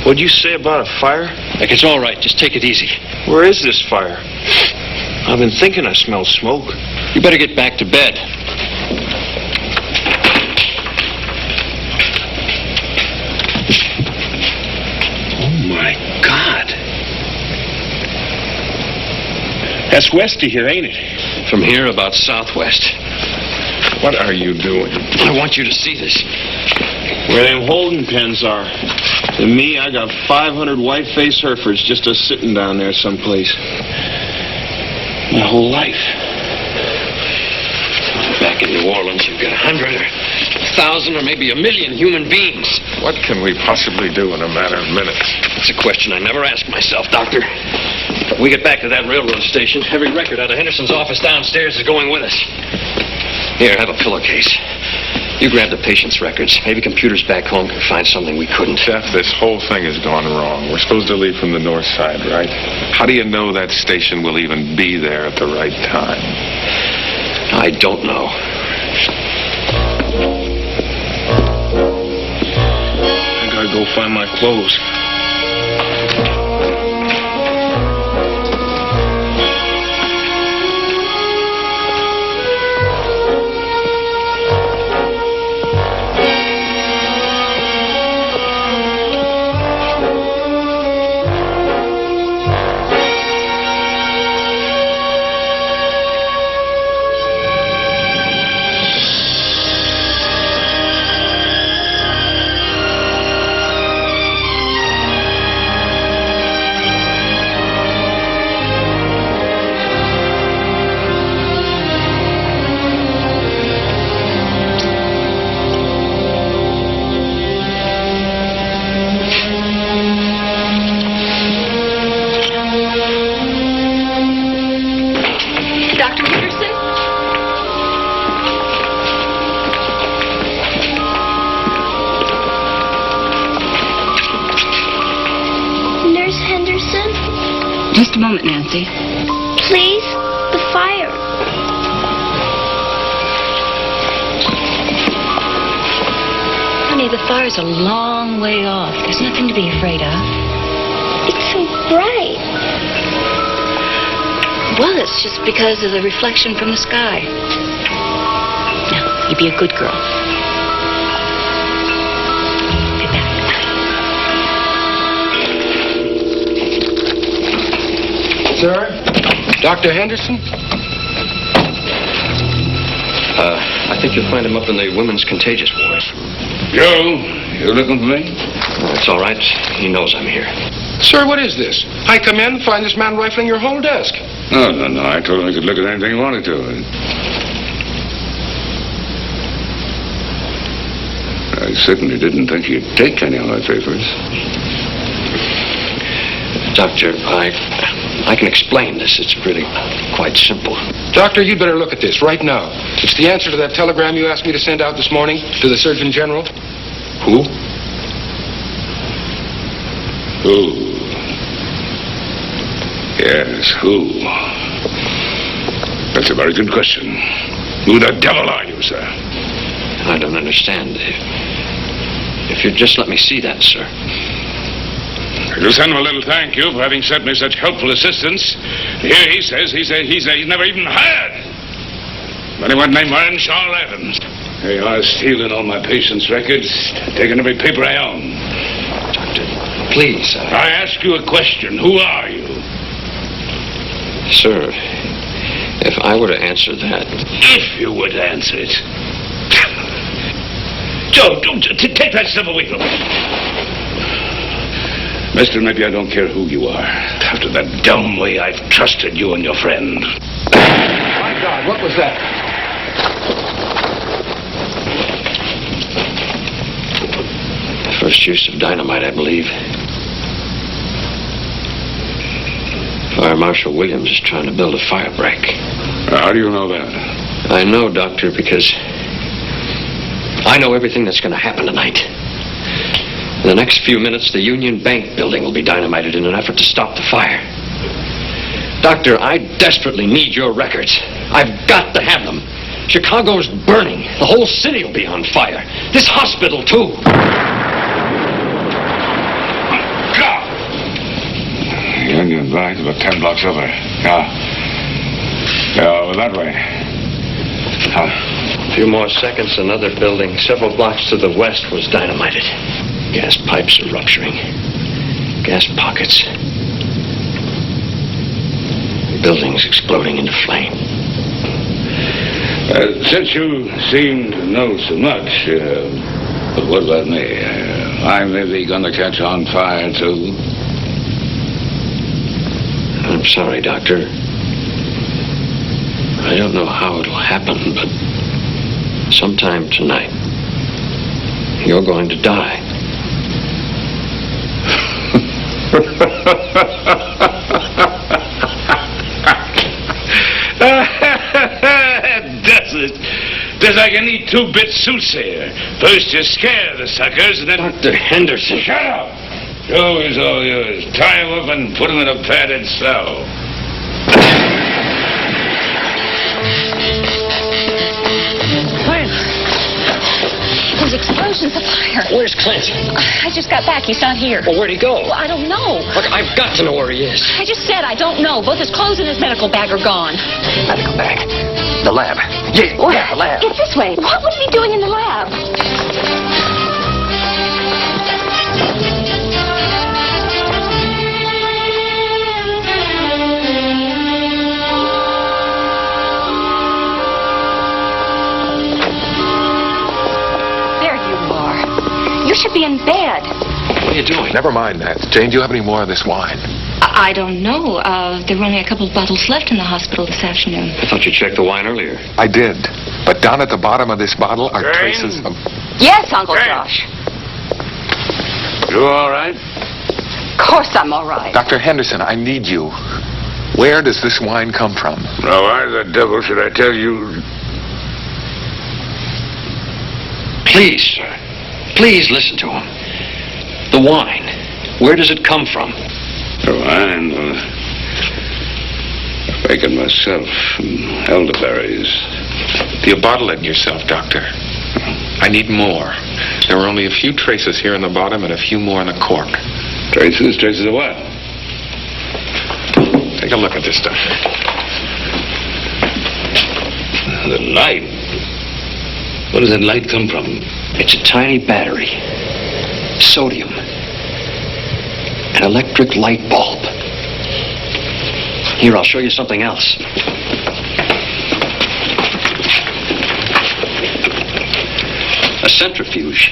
what'd you say about a fire? Like, it's all right. Just take it easy. Where is this fire? I've been thinking I smell smoke. You better get back to bed. Oh, my God. That's west of here, ain't it? From here, about southwest. What are you doing? I want you to see this. Where them holding pens are. And me, I got 500 white-faced Herefords just a-sitting down there someplace. My whole life. Back in New Orleans, you've got 100 or 1,000 or maybe 1,000,000 human beings. What can we possibly do in a matter of minutes? It's a question I never ask myself, Doctor. When we get back to that railroad station, every record out of Henderson's office downstairs is going with us. Here, have a pillowcase. You grab the patient's records. Maybe computers back home can find something we couldn't. Jeff, this whole thing has gone wrong. We're supposed to leave from the north side, right? How do you know that station will even be there at the right time? I don't know. I gotta go find my clothes. Just a moment, Nancy. Please? The fire. Honey, the fire's a long way off. There's nothing to be afraid of. It's so bright. Well, it's just because of the reflection from the sky. Now, you be a good girl. Get back. Sir? Dr. Henderson? I think you'll find him up in the women's contagious ward. Joe, you looking for me? It's all right. He knows I'm here. Sir, what is this? I come in and find this man rifling your whole desk. No. I told him he could look at anything he wanted to. I certainly didn't think he'd take any of my papers. Doctor, I can explain this. It's really quite simple. Doctor, you'd better look at this right now. It's the answer to that telegram you asked me to send out this morning to the Surgeon General. Who? Who? Yes, who? That's a very good question. Who the devil are you, sir? I don't understand. If you'd just let me see that, sir. To send him a little thank you for having sent me such helpful assistance. Here he says he's never even heard of anyone named Earnshaw Evans. They are stealing all my patients' records, taking every paper I own. Doctor, please. I ask you a question. Who are you? Sir, if I were to answer that... If you would answer it. Joe, take that stuff away from me. Mister, maybe I don't care who you are. After that dumb way I've trusted you and your friend. My God, what was that? First use of dynamite, I believe. Fire Marshal Williams is trying to build a fire break. How do you know that? I know, Doctor, because I know everything that's going to happen tonight. In the next few minutes, the Union Bank building will be dynamited in an effort to stop the fire. Doctor, I desperately need your records. I've got to have them. Chicago's burning. The whole city will be on fire. This hospital, too. God! Union Bank about 10 blocks over. Yeah, over that way. A few more seconds, another building several blocks to the west was dynamited. Gas pipes are rupturing. Gas pockets. Buildings exploding into flame. Since you seem to know so much, but what about me? I'm maybe going to catch on fire, too. I'm sorry, Doctor. I don't know how it'll happen, but sometime tonight, you're going to die. Does like any two-bit soothsayer. First you scare the suckers, and then... Dr. Henderson. Shut up! Joe is all yours. Tie him up and put him in a padded cell. There's explosions of fire. Where's Clint? I just got back. He's not here. Well, where'd he go? Well, I don't know. Look, I've got to know where he is. I just said I don't know. Both his clothes and his medical bag are gone. Medical bag. The lab. Yeah, What? the lab. Get this way. What was he doing in the lab? There you are. You should be in bed. What are you doing? Never mind that. Jane, do you have any more of this wine? I don't know. There were only a couple of bottles left in the hospital this afternoon. I thought you checked the wine earlier. I did. But down at the bottom of this bottle are Jane? traces of... Yes, Uncle Hey. Josh. You all right? Of course I'm all right. Dr. Henderson, I need you. Where does this wine come from? Now, why the devil should I tell you? Please, sir. Please listen to him. The wine. Where does it come from? The wine? taken myself some elderberries. You'll bottle it yourself, Doctor. I need more. There were only a few traces here in the bottom and a few more in the cork. Traces? Traces of what? Take a look at this stuff. The light. Where does that light come from? It's a tiny battery. Sodium. An electric light bulb. Here, I'll show you something else. A centrifuge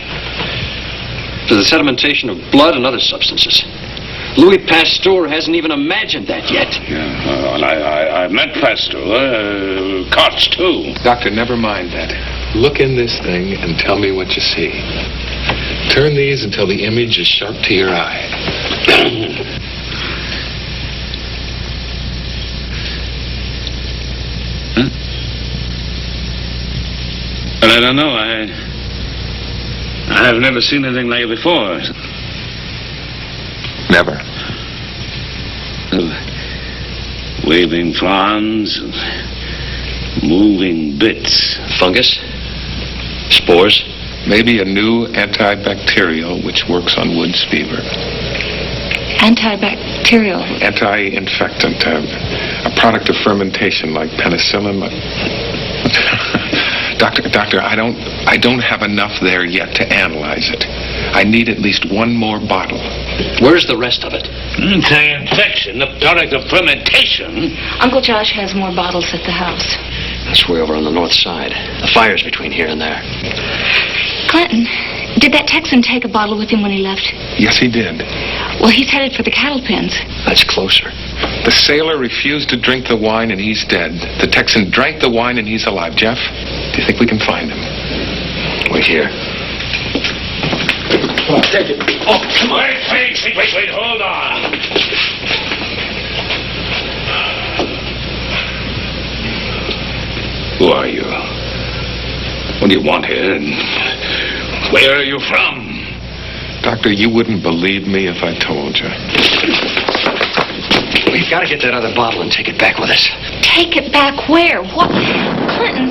for the sedimentation of blood and other substances. Louis Pasteur hasn't even imagined that yet. Yeah, and I meant Pasteur. Koch, too. Doctor, never mind that. Look in this thing and tell me what you see. Turn these until the image is sharp to your eye. Well, I don't know. I have never seen anything like it before. Never. Waving fronds, moving bits. Fungus? Spores? Maybe a new antibacterial which works on woods fever. Antibacterial. Anti-infectant. A product of fermentation like penicillin. Doctor, I don't have enough there yet to analyze it. I need at least one more bottle. Where's the rest of it? Anti-infection, the product of fermentation. Uncle Josh has more bottles at the house. That's way over on the north side. The fire's between here and there. Clinton, did that Texan take a bottle with him when he left? Yes, he did. Well, he's headed for the cattle pens. That's closer. The sailor refused to drink the wine and he's dead. The Texan drank the wine and he's alive. Jeff, do you think we can find him? Wait here. Take it. Oh, come on. Wait, hold on. Who are you? What do you want here? And where are you from? Doctor, you wouldn't believe me if I told you. We've got to get that other bottle and take it back with us. Take it back where? What? Clinton.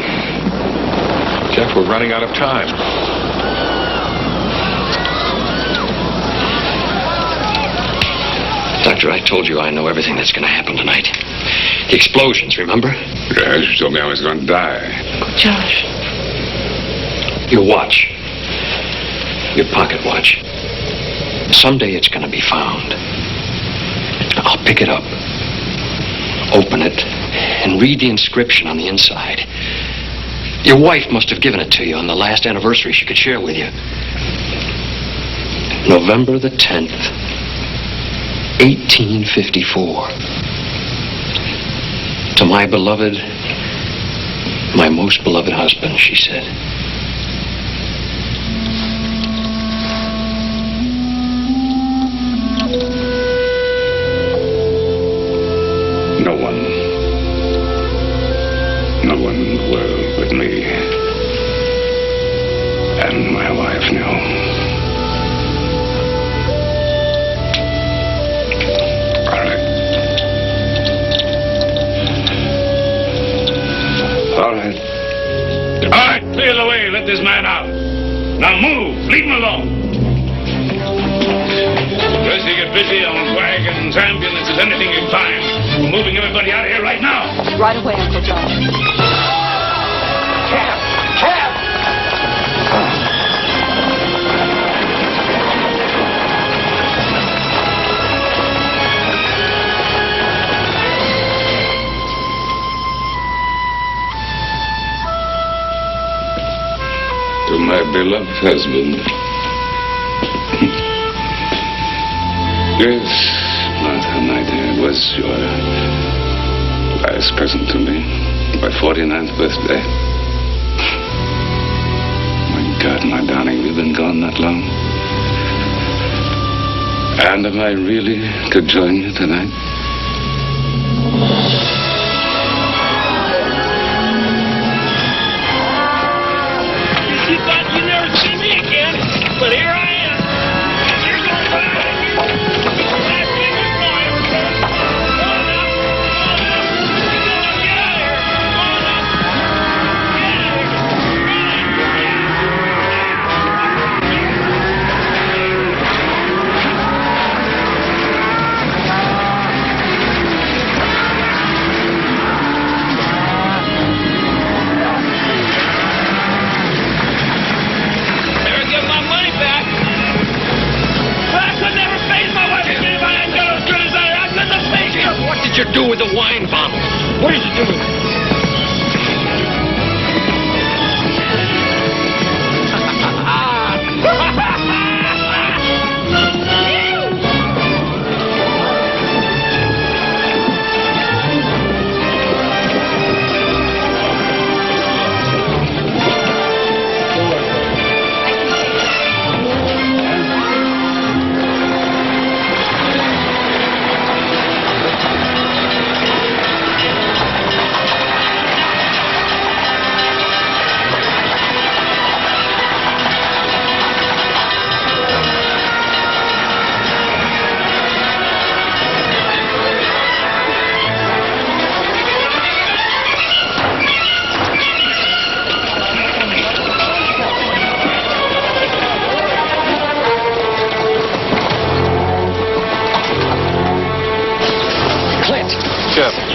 Jeff, we're running out of time. Doctor, I told you I know everything that's going to happen tonight. The explosions, remember? Yes, you told me I was going to die. Josh. Your watch. Your pocket watch. Someday it's going to be found. I'll pick it up, open it, and read the inscription on the inside. Your wife must have given it to you on the last anniversary she could share with you. November the 10th, 1854. To my beloved, my most beloved husband, she said. No one in the world but me and my wife knew. All right, clear the way. Let this man out. Now move. Leave him alone. First you get busy on wagons, ambulances, anything you can find. We're moving everybody out of here right now. Right away, Uncle Josh. Cab! To my beloved husband. Yes, Martha, my dear, it was your last present to me. My 49th birthday. My God, my darling, we've been gone that long. And am I really to join you tonight? You thought you'd never see me again, but here I am. You're going to find it. Last thing you know, you do with the wine bottle? What did you do with it?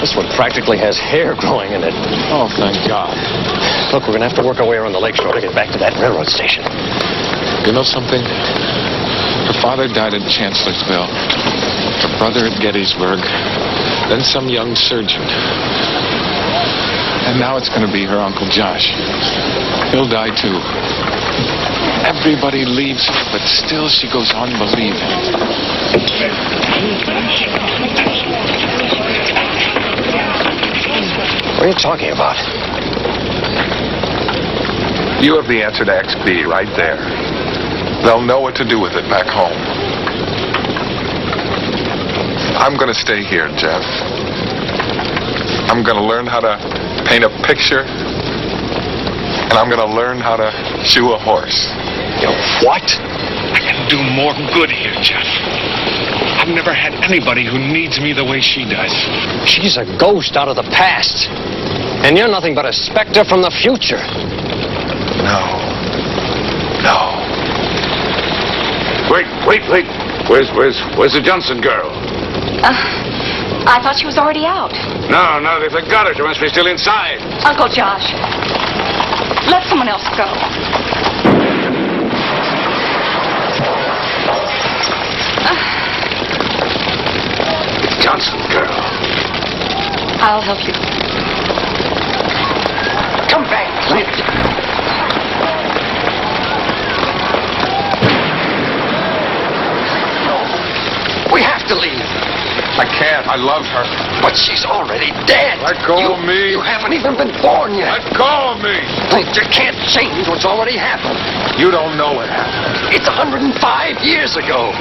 This one practically has hair growing in it. Oh, thank God. Look, we're going to have to work our way around the lakeshore to get back to that railroad station. You know something? Her father died at Chancellorsville. Her brother at Gettysburg. Then some young surgeon. And now it's going to be her Uncle Josh. He'll die too. Everybody leaves her, but still she goes on believing. What are you talking about? You have the answer to XB right there. They'll know what to do with it back home. I'm going to stay here, Jeff. I'm going to learn how to paint a picture, and I'm going to learn how to shoe a horse. You know what? I can do more good here, Jeff. I've never had anybody who needs me the way she does. She's a ghost out of the past. And you're nothing but a specter from the future. No. Wait. Where's the Johnson girl? I thought she was already out. No, they forgot her. She must be still inside. Uncle Josh, let someone else go. Johnson girl. I'll help you. Come back, Clint. We have to leave. I can't. I love her. But she's already dead. Let go of me. You haven't even been born yet. Let go of me. Clint, you can't change what's already happened. You don't know what happened. It's 105 years ago.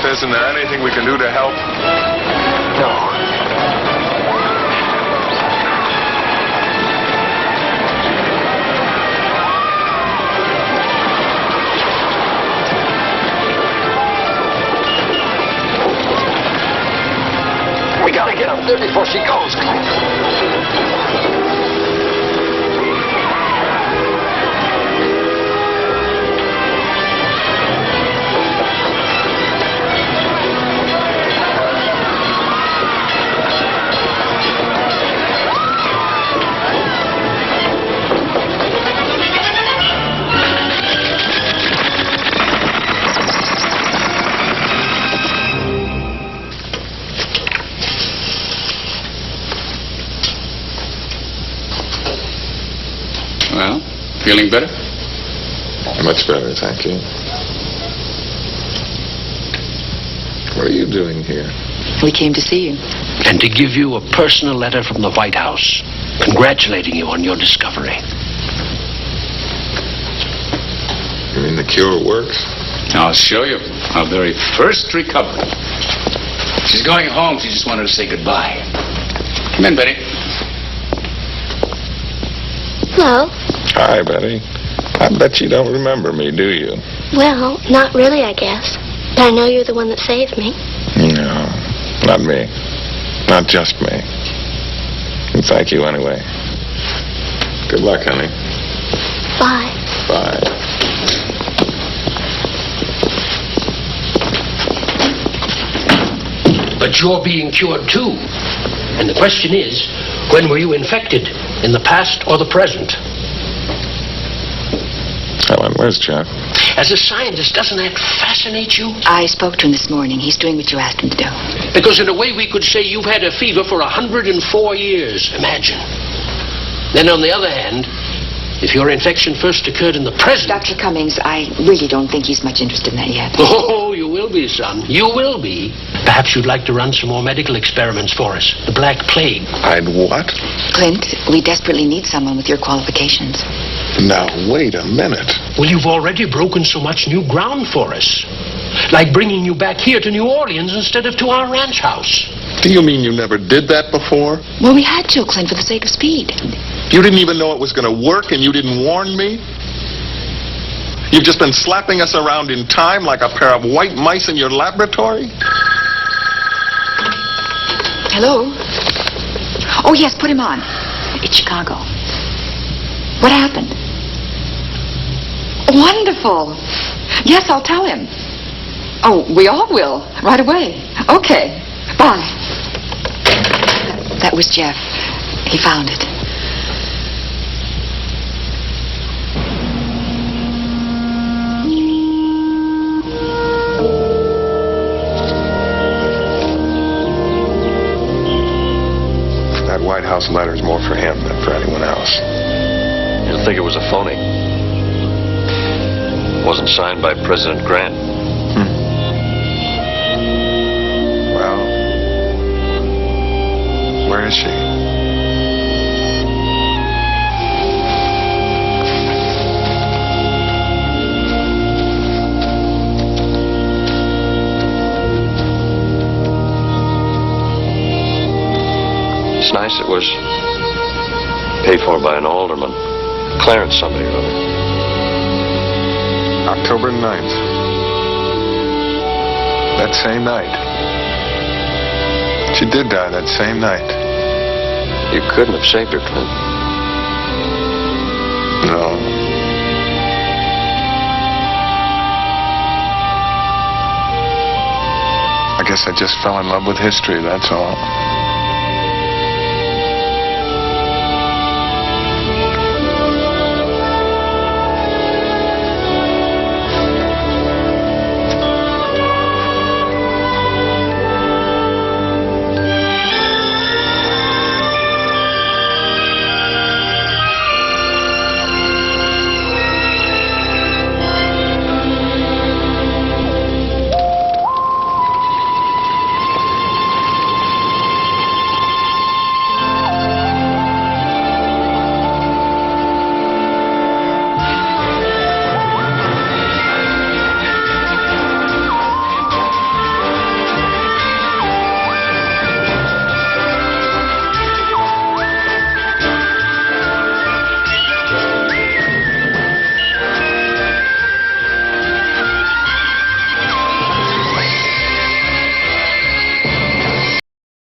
Isn't there anything we can do to help? No. We gotta get up there before she goes, Clint. Well, feeling better? Much better, thank you. What are you doing here? We came to see you. And to give you a personal letter from the White House, congratulating you on your discovery. You mean the cure works? I'll show you our very first recovery. She's going home. She just wanted to say goodbye. Come in, Betty. Hello. Hi, Betty. I bet you don't remember me, do you? Well, not really, I guess. But I know you're the one that saved me. No, not me. Not just me. And thank you anyway. Good luck, honey. Bye. Bye. But you're being cured too. And the question is, when were you infected? In the past or the present? Helen, where's Jeff? As a scientist, doesn't that fascinate you? I spoke to him this morning. He's doing what you asked him to do. Because in a way we could say you've had a fever for 104 years. Imagine. Then on the other hand, if your infection first occurred in the present... Dr. Cummings, I really don't think he's much interested in that yet. Oh, you will be, son. You will be. Perhaps you'd like to run some more medical experiments for us. The Black Plague. I'd what? Clint, we desperately need someone with your qualifications. Now, wait a minute. Well, you've already broken so much new ground for us. Like bringing you back here to New Orleans instead of to our ranch house. Do you mean you never did that before? Well, we had to, Clint, for the sake of speed. You didn't even know it was going to work and you didn't warn me? You've just been slapping us around in time like a pair of white mice in your laboratory? Hello? Oh, yes, put him on. It's Chicago. What happened? Wonderful. Yes, I'll tell him. Oh, we all will. Right away. Okay. Bye. That was Jeff. He found it. That White House letter is more for him than for anyone else. You'll think it was a phony. It wasn't signed by President Grant. Well, where is she? It's nice it was paid for by an alderman. Clarence somebody or other. October 9th. That same night. She did die that same night. You couldn't have saved her, Clint. No. I guess I just fell in love with history, that's all.